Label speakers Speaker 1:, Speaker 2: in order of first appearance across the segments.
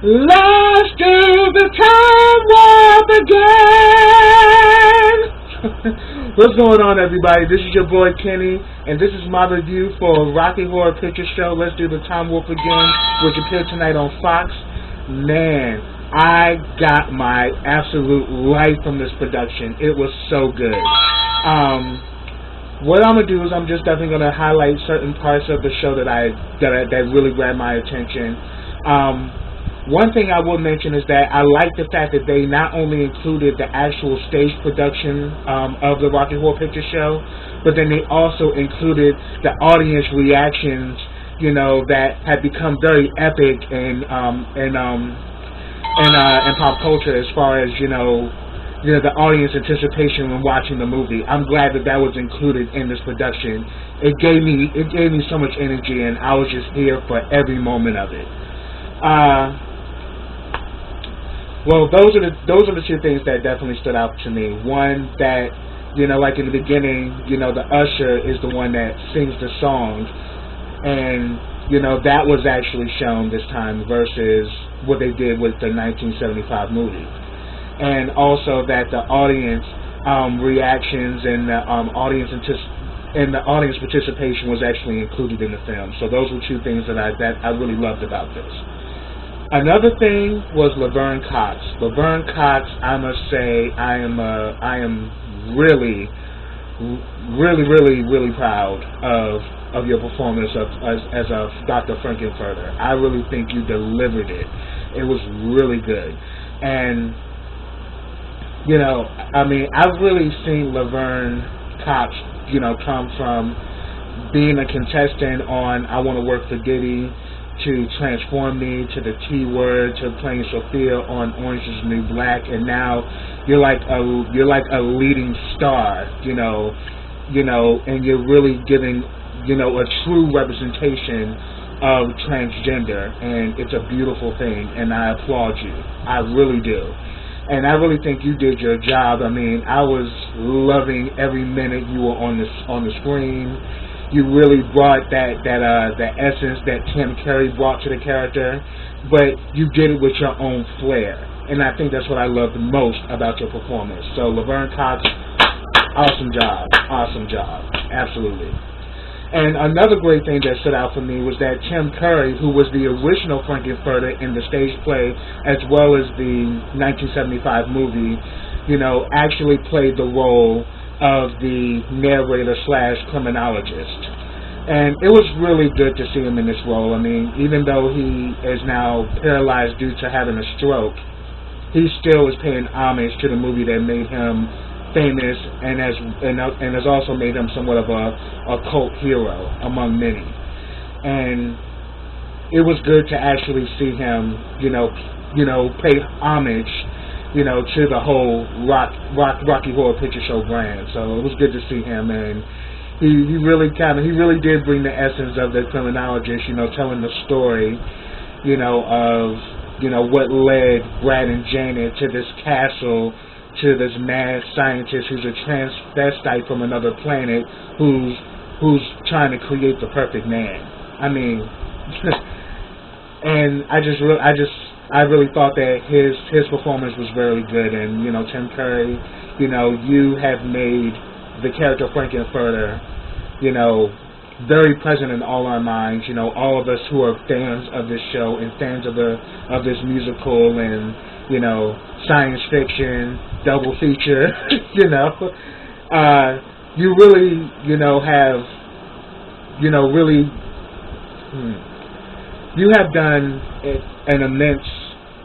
Speaker 1: Lost to the time warp again. What's going on, everybody? This is your boy Kenny, and this is my review for Rocky Horror Picture Show. Let's do the time warp again, which appeared tonight on Fox. Man, I got my absolute life from this production. It was so good. What I'm gonna do is I'm just definitely gonna highlight certain parts of the show that really grabbed my attention. One thing I will mention is that I like the fact that they not only included the actual stage production of the Rocky Horror Picture Show, but then they also included the audience reactions, you know, that had become very epic in pop culture, as far as you know, the audience anticipation when watching the movie. I'm glad that was included in this production. It gave me so much energy, and I was just here for every moment of it. Well, those are the two things that definitely stood out to me. One, that, you know, like in the beginning, you know, the usher is the one that sings the song, and, you know, that was actually shown this time versus what they did with the 1975 movie. And also that the audience reactions and the audience participation was actually included in the film. So those were two things that I really loved about this. Another thing was Laverne Cox. Laverne Cox, I must say, I am really proud of your performance as a Dr. Frank-N-Furter. I really think you delivered it. It was really good. And, you know, I mean, I've really seen Laverne Cox, you know, come from being a contestant on I Want to Work for Diddy, to Transform Me, to the T Word, to playing Sophia on Orange Is the New Black, and now you're like a leading star, you know, and you're really giving, you know, a true representation of transgender, and it's a beautiful thing, and I applaud you. I really do. And I really think you did your job. I mean, I was loving every minute you were on the screen. You really brought that essence that Tim Curry brought to the character, but you did it with your own flair, and I think that's what I loved the most about your performance. So Laverne Cox, awesome job, absolutely. And another great thing that stood out for me was that Tim Curry, who was the original Frank-N-Furter in the stage play as well as the 1975 movie, you know, actually played the role of the narrator/criminologist. And it was really good to see him in this role. I mean, even though he is now paralyzed due to having a stroke, he still is paying homage to the movie that made him famous and has also made him somewhat of a cult hero among many. And it was good to actually see him, you know, pay homage, you know, to the whole Rocky Horror Picture Show brand. So it was good to see him, and he really did bring the essence of the criminologist, you know, telling the story, you know, of, you know, what led Brad and Janet to this castle, to this mad scientist who's a transvestite from another planet who's trying to create the perfect man. I mean, and I really thought that his performance was very good. And, you know, Tim Curry, you know, you have made the character Frank-N-Furter, you know, very present in all our minds. You know, all of us who are fans of this show and fans of this musical and, you know, science fiction double feature. You know, you really, you know, have, you know, really, you have done an immense,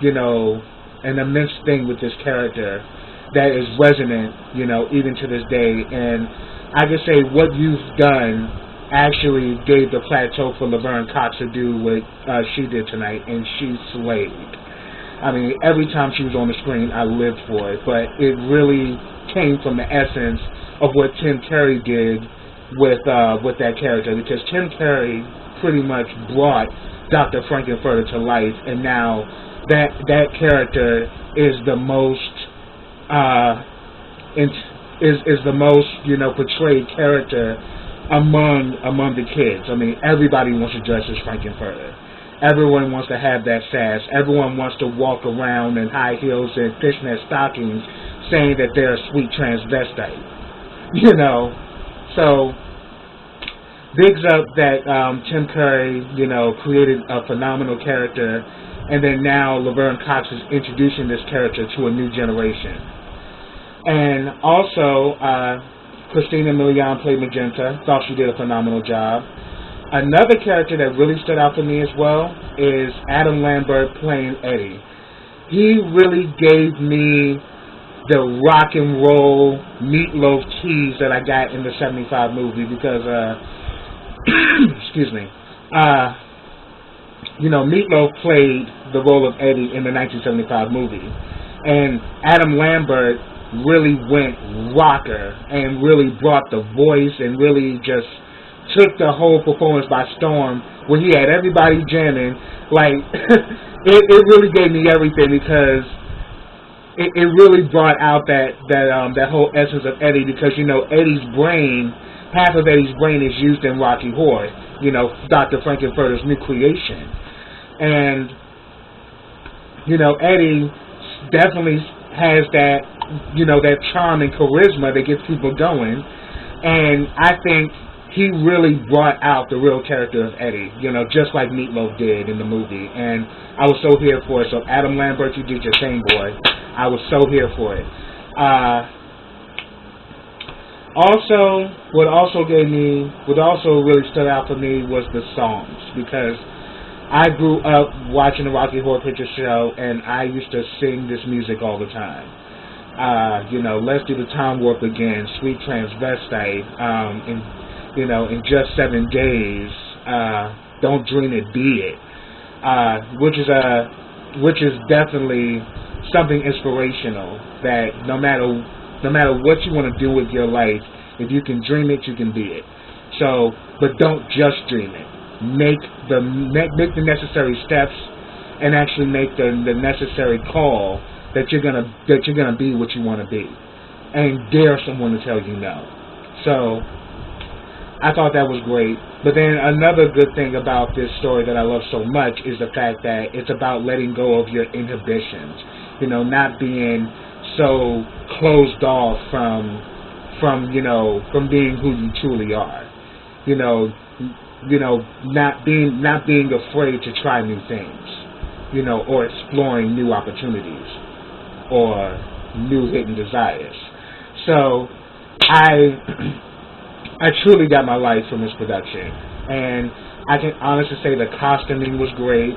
Speaker 1: you know, an immense thing with this character that is resonant, you know, even to this day. And I can say what you've done actually gave the plateau for Laverne Cox to do what she did tonight, and she slayed. I mean, every time she was on the screen, I lived for it, but it really came from the essence of what Tim Curry did with that character, because Tim Curry pretty much brought Dr. Frank-N-Furter to life, and now that character is the most is the most, you know, portrayed character among the kids. I mean, everybody wants to dress as Frank-N-Furter. everyone wants to have that sass. Everyone wants to walk around in high heels and fishnet stockings saying that they're a sweet transvestite. You know, so bigs up that Tim Curry, you know, created a phenomenal character, and then now Laverne Cox is introducing this character to a new generation. And also, Christina Milian played Magenta. Thought she did a phenomenal job. Another character that really stood out for me as well is Adam Lambert playing Eddie. He really gave me the rock and roll Meatloaf tease that I got in the 75 movie because, excuse me, you know, Meatloaf played the role of Eddie in the 1975 movie. And Adam Lambert really went rocker and really brought the voice and really just took the whole performance by storm, where he had everybody jamming. Like, it really gave me everything, because it really brought out that whole essence of Eddie, because, you know, Eddie's brain, half of Eddie's brain is used in Rocky Horror, you know, Dr. Frankenfurter's new creation. And, you know, Eddie definitely has that, you know, that charm and charisma that gets people going. And I think he really brought out the real character of Eddie, you know, just like Meatloaf did in the movie. And I was so here for it. So Adam Lambert, you did your thing, boy. I was so here for it. Also, what also really stood out for me was the songs, because I grew up watching the Rocky Horror Picture Show, and I used to sing this music all the time. You know, Let's Do the Time Warp Again, Sweet Transvestite, in Just 7 Days, Don't Dream It, Be It, which is definitely something inspirational, that no matter what you want to do with your life, if you can dream it, you can be it. So, but don't just dream it. Make the necessary steps, and actually make the necessary call that you're gonna be what you want to be, and dare someone to tell you no. So I thought that was great. But then another good thing about this story that I love so much is the fact that it's about letting go of your inhibitions. You know, not being so closed off from being who you truly are. You know, not being afraid to try new things. You know, or exploring new opportunities or new hidden desires. So I truly got my life from this production, and I can honestly say the costuming was great.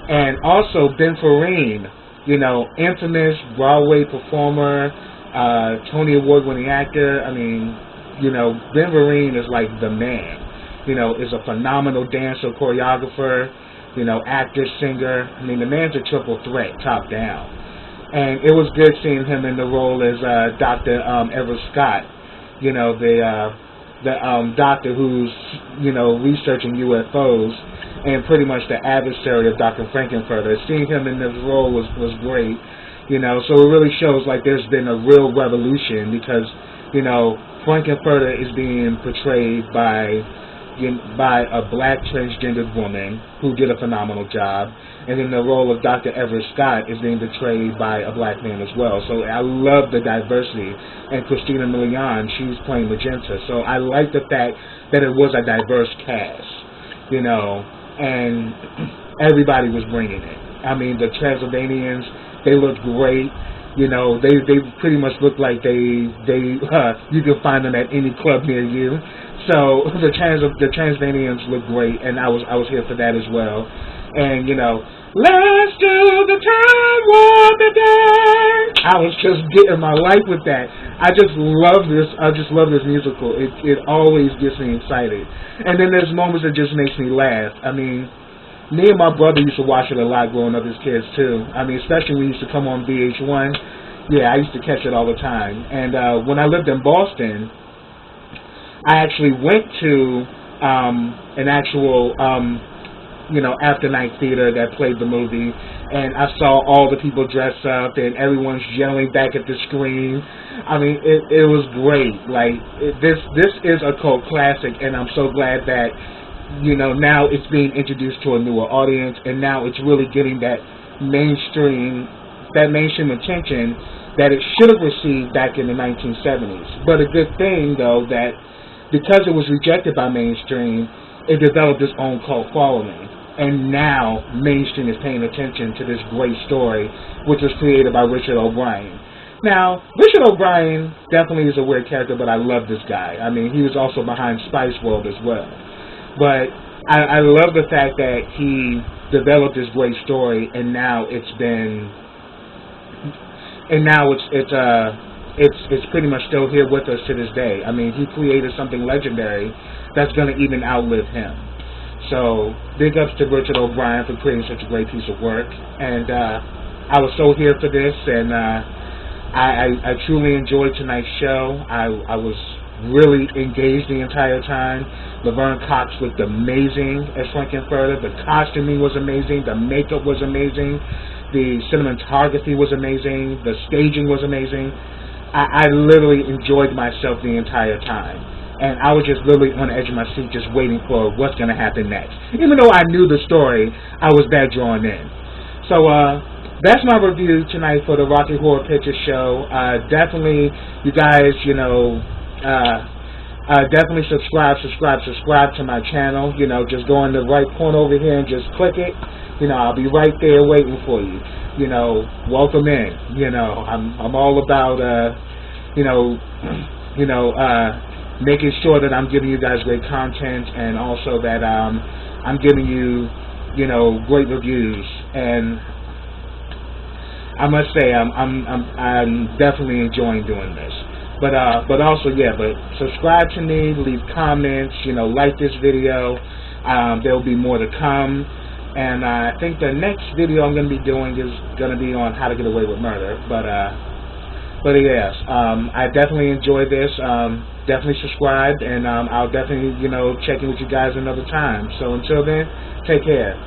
Speaker 1: And also Ben Vereen, you know, infamous Broadway performer, Tony Award-winning actor. I mean, you know, Ben Vereen is like the man. You know, is a phenomenal dancer, choreographer, you know, actor, singer. I mean, the man's a triple threat, top down. And it was good seeing him in the role as Dr. Everett Scott, you know, the doctor who's, you know, researching UFOs and pretty much the adversary of Dr. Frankenfurter. Seeing him in this role was great, you know, so it really shows like there's been a real revolution, because, you know, Frankenfurter is being portrayed by a black transgendered woman who did a phenomenal job, and then the role of Dr. Everett Scott is being portrayed by a black man as well. So I love the diversity, and Christina Milian, she's playing Magenta, so I like the fact that it was a diverse cast, you know, and everybody was bringing it. I mean, the Transylvanians, they looked great. You know, they pretty much look like you can find them at any club near you. So the Transylvanians look great, and I was here for that as well. And, you know, let's do the time warp again. I was just getting my life with that. I just love this musical. It always gets me excited. And then there's moments that just makes me laugh. I mean, me and my brother used to watch it a lot growing up as kids too. I mean, especially when it used to come on VH1. Yeah, I used to catch it all the time. And when I lived in Boston, I actually went to an actual, after night theater that played the movie, and I saw all the people dress up and everyone's yelling back at the screen. I mean, it was great. Like, this is a cult classic, and I'm so glad that, you know, now it's being introduced to a newer audience, and now it's really getting that mainstream attention that it should have received back in the 1970s. But a good thing, though, that because it was rejected by mainstream, it developed its own cult following. And now mainstream is paying attention to this great story, which was created by Richard O'Brien. Now, Richard O'Brien definitely is a weird character, but I love this guy. I mean, he was also behind Spice World as well. But I love the fact that he developed this great story, and now it's pretty much still here with us to this day. I mean, he created something legendary that's going to even outlive him. So, big ups to Richard O'Brien for creating such a great piece of work. And I was so here for this, and I truly enjoyed tonight's show. I was really engaged the entire time. Laverne Cox looked amazing as Frank-N-Furter. The costuming was amazing. The makeup was amazing. The cinematography was amazing. The staging was amazing. I literally enjoyed myself the entire time. And I was just literally on the edge of my seat just waiting for what's going to happen next. Even though I knew the story, I was that drawn in. So, that's my review tonight for the Rocky Horror Picture Show. Definitely, you guys, you know, definitely subscribe to my channel. You know, just go in the right corner over here and just click it. You know, I'll be right there waiting for you. You know, welcome in. You know, I'm all about making sure that I'm giving you guys great content, and also that I'm giving you, you know, great reviews. And I must say, I'm definitely enjoying doing this. But also, yeah, but subscribe to me, leave comments, you know, like this video. There will be more to come. And I think the next video I'm going to be doing is going to be on how to get away with murder. But yes, I definitely enjoyed this. Definitely subscribe, and I'll definitely, you know, check in with you guys another time. So until then, take care.